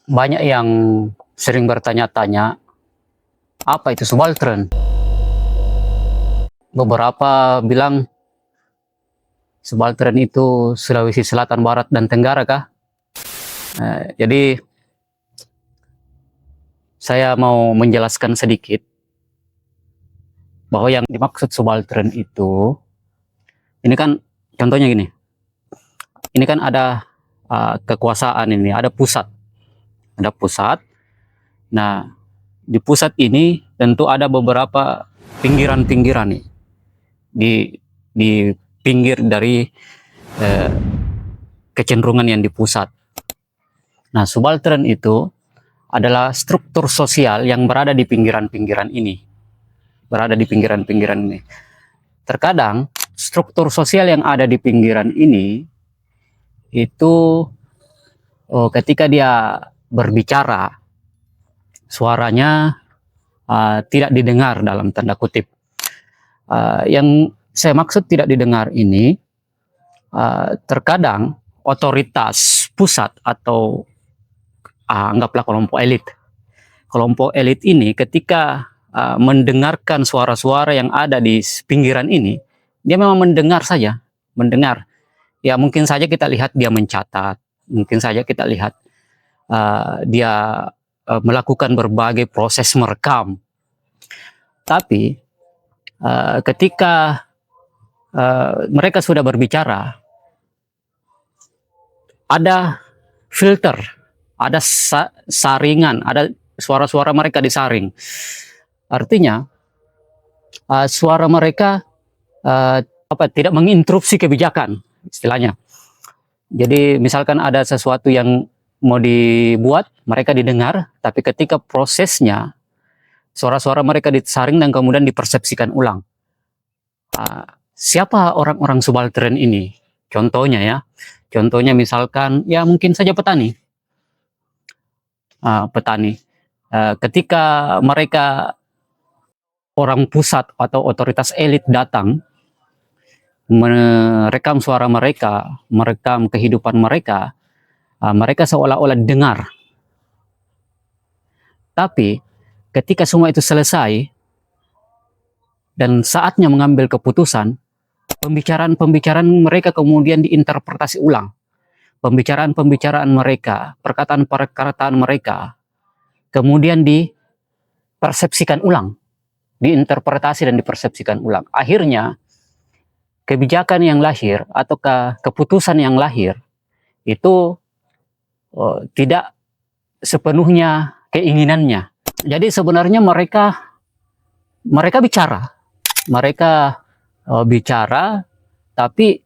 Banyak yang sering bertanya-tanya, apa itu subaltern? Beberapa bilang subaltern itu Sulawesi Selatan, Barat, dan Tenggara kah? Jadi saya mau menjelaskan sedikit bahwa yang dimaksud subaltern itu, ini kan contohnya gini, ini kan ada kekuasaan ini, ada pusat. Nah, di pusat ini tentu ada beberapa pinggiran-pinggiran nih, di pinggir dari eh, kecenderungan yang di pusat. Nah, subaltern itu adalah struktur sosial yang berada di pinggiran-pinggiran ini. Berada di pinggiran-pinggiran ini. Terkadang, struktur sosial yang ada di pinggiran ini, itu ketika dia berbicara, suaranya tidak didengar dalam tanda kutip. Yang saya maksud tidak didengar ini, terkadang otoritas pusat atau anggaplah kelompok elit. Kelompok elit ini ketika mendengarkan suara-suara yang ada di pinggiran ini, dia memang mendengar saja, mendengar. Ya mungkin saja kita lihat dia mencatat, mungkin saja kita lihat dia melakukan berbagai proses merekam. Tapi ketika mereka sudah berbicara, ada filter, ada saringan, ada suara-suara mereka disaring. Artinya suara mereka tidak menginterupsi kebijakan, istilahnya. Jadi misalkan ada sesuatu yang mau dibuat, mereka didengar, tapi ketika prosesnya, suara-suara mereka disaring dan kemudian dipersepsikan ulang. Siapa orang-orang subaltern ini? Contohnya ya, contohnya misalkan ya mungkin saja petani. Petani. Ketika mereka orang pusat atau otoritas elit datang merekam suara mereka, merekam kehidupan mereka, mereka seolah-olah dengar. Tapi ketika semua itu selesai dan saatnya mengambil keputusan, pembicaraan-pembicaraan mereka kemudian diinterpretasi ulang. Pembicaraan-pembicaraan mereka, perkataan-perkataan mereka, kemudian dipersepsikan ulang, diinterpretasi dan dipersepsikan ulang. Akhirnya, kebijakan yang lahir atau keputusan yang lahir itu tidak sepenuhnya keinginannya. Jadi sebenarnya mereka bicara, tapi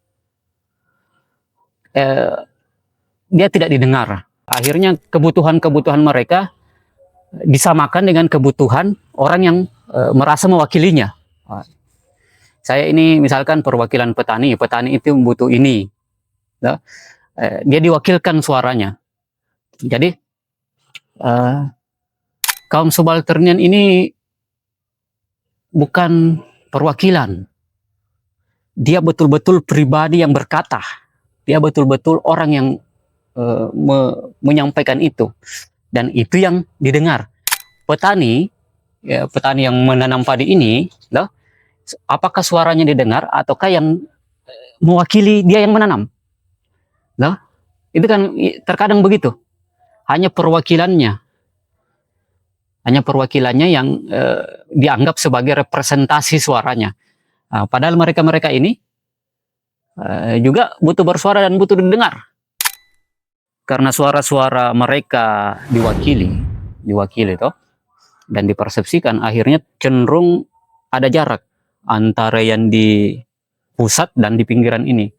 dia tidak didengar. Akhirnya kebutuhan-kebutuhan mereka disamakan dengan kebutuhan orang yang merasa mewakilinya. Saya ini misalkan perwakilan petani itu butuh ini. Dia diwakilkan suaranya. Jadi kaum subalternian ini bukan perwakilan. Dia betul-betul pribadi yang berkata. Dia betul-betul orang yang menyampaikan itu. Dan itu yang didengar. Petani yang menanam padi ini, apakah suaranya didengar ataukah yang mewakili dia yang menanam? Itu kan terkadang begitu. Hanya perwakilannya yang dianggap sebagai representasi suaranya. Padahal mereka ini juga butuh bersuara dan butuh didengar. Karena suara-suara mereka diwakili toh, dan dipersepsikan, akhirnya cenderung ada jarak antara yang di pusat dan di pinggiran ini.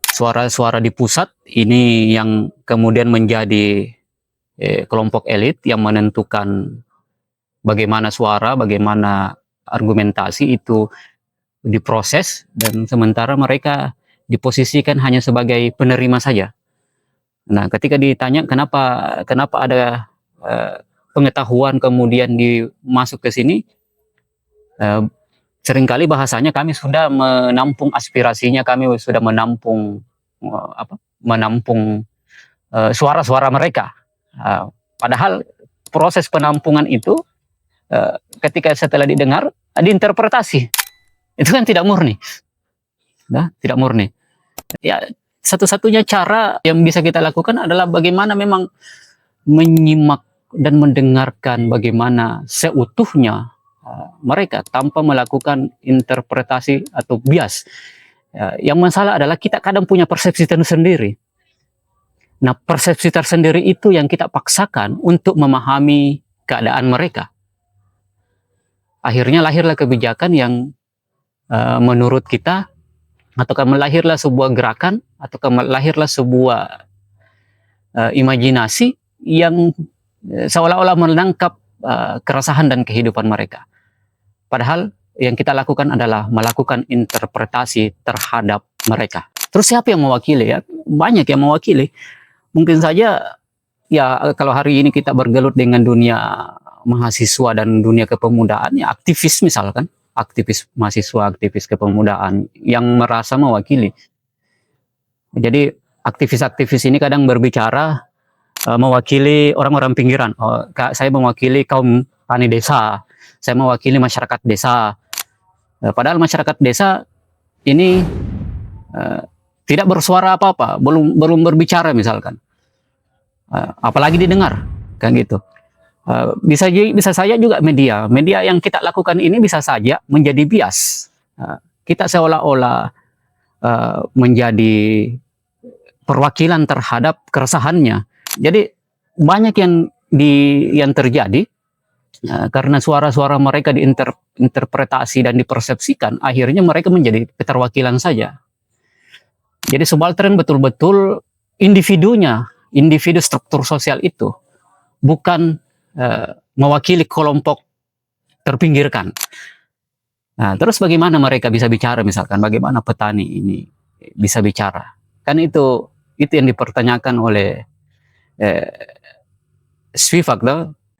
Suara-suara di pusat ini yang kemudian menjadi kelompok elit yang menentukan bagaimana suara, bagaimana argumentasi itu diproses, dan sementara mereka diposisikan hanya sebagai penerima saja. Nah, ketika ditanya kenapa ada pengetahuan kemudian masuk ke sini, seringkali bahasanya kami sudah menampung aspirasinya, kami sudah menampung suara-suara mereka. Padahal proses penampungan itu ketika setelah didengar, diinterpretasi. Itu kan tidak murni. Nah, tidak murni. Ya, satu-satunya cara yang bisa kita lakukan adalah bagaimana memang menyimak dan mendengarkan bagaimana seutuhnya mereka tanpa melakukan interpretasi atau bias. Yang masalah adalah kita kadang punya persepsi tersendiri. Nah, persepsi tersendiri itu yang kita paksakan untuk memahami keadaan mereka. Akhirnya lahirlah kebijakan yang menurut kita, ataukah melahirlah sebuah gerakan, ataukah melahirlah sebuah imajinasi yang seolah-olah menangkap keresahan dan kehidupan mereka. Padahal yang kita lakukan adalah melakukan interpretasi terhadap mereka. Terus siapa yang mewakili ya? Banyak yang mewakili. Mungkin saja ya kalau hari ini kita bergelut dengan dunia mahasiswa dan dunia kepemudaan, ya aktivis misalkan, aktivis mahasiswa, aktivis kepemudaan yang merasa mewakili. Jadi aktivis-aktivis ini kadang berbicara mewakili orang-orang pinggiran. Saya mewakili kaum tani desa, saya mewakili masyarakat desa. Padahal masyarakat desa ini tidak bersuara apa-apa, belum berbicara misalkan. Apalagi didengar, kan gitu. Bisa saja juga media yang kita lakukan ini bisa saja menjadi bias. Kita seolah-olah menjadi perwakilan terhadap keresahannya. Jadi banyak yang terjadi karena suara-suara mereka diinterpretasi dan dipersepsikan, akhirnya mereka menjadi keterwakilan saja. Jadi subaltern betul-betul individunya, individu struktur sosial itu, bukan mewakili kelompok terpinggirkan. Nah, terus bagaimana mereka bisa bicara misalkan, bagaimana petani ini bisa bicara? Kan itu yang dipertanyakan oleh Spivak.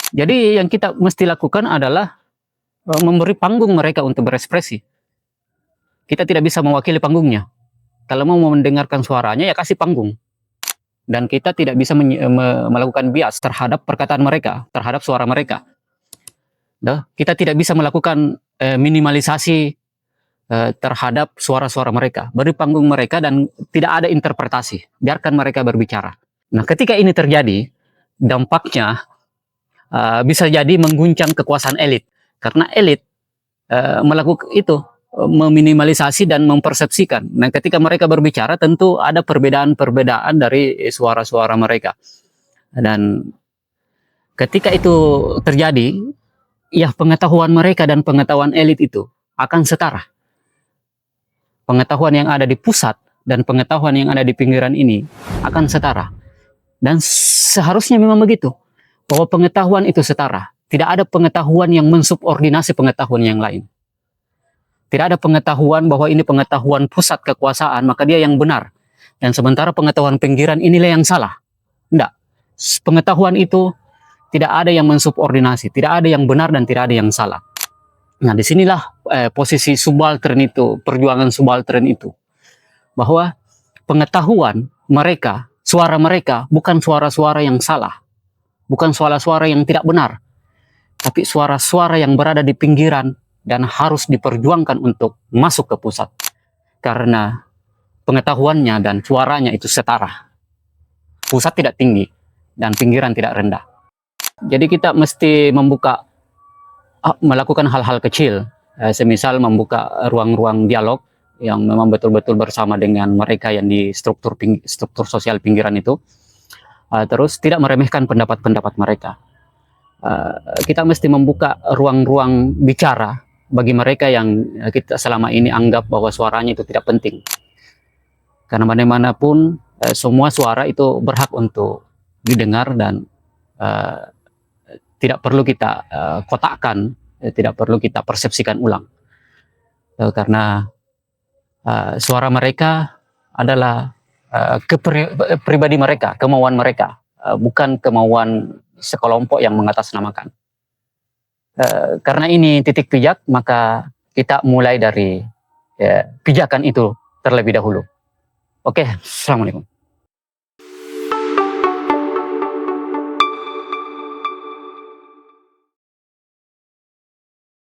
Jadi yang kita mesti lakukan adalah memberi panggung mereka untuk berekspresi. Kita tidak bisa mewakili panggungnya. Kalau mau mendengarkan suaranya, ya kasih panggung. Dan kita tidak bisa melakukan bias terhadap perkataan mereka, terhadap suara mereka. Kita tidak bisa melakukan minimalisasi terhadap suara-suara mereka. Beri panggung mereka dan tidak ada interpretasi. Biarkan mereka berbicara. Nah, ketika ini terjadi, dampaknya bisa jadi mengguncang kekuasaan elit. Karena elit melakukan itu, meminimalisasi dan mempersepsikan. Nah, ketika mereka berbicara tentu ada perbedaan-perbedaan dari suara-suara mereka. Dan ketika itu terjadi, ya pengetahuan mereka dan pengetahuan elit itu akan setara. Pengetahuan yang ada di pusat dan pengetahuan yang ada di pinggiran ini akan setara. Dan seharusnya memang begitu, bahwa pengetahuan itu setara. Tidak ada pengetahuan yang mensubordinasi pengetahuan yang lain. Tidak ada pengetahuan bahwa ini pengetahuan pusat kekuasaan, maka dia yang benar. Dan sementara pengetahuan pinggiran inilah yang salah. Tidak. Pengetahuan itu tidak ada yang mensubordinasi, tidak ada yang benar dan tidak ada yang salah. Nah, disinilah posisi subaltern itu, perjuangan subaltern itu. Bahwa pengetahuan mereka, suara mereka bukan suara-suara yang salah. Bukan suara-suara yang tidak benar. Tapi suara-suara yang berada di pinggiran dan harus diperjuangkan untuk masuk ke pusat. Karena pengetahuannya dan suaranya itu setara. Pusat tidak tinggi dan pinggiran tidak rendah. Jadi kita mesti melakukan hal-hal kecil. Semisal membuka ruang-ruang dialog yang memang betul-betul bersama dengan mereka yang di struktur sosial pinggiran itu. Terus tidak meremehkan pendapat-pendapat mereka. Kita mesti membuka ruang-ruang bicara bagi mereka yang kita selama ini anggap bahwa suaranya itu tidak penting. Karena bagaimanapun semua suara itu berhak untuk didengar dan tidak perlu kita kotakkan, tidak perlu kita persepsikan ulang. Karena suara mereka adalah pribadi mereka, kemauan mereka, bukan kemauan sekelompok yang mengatasnamakan. Karena ini titik pijak, maka kita mulai dari pijakan itu terlebih dahulu. Oke, Assalamualaikum.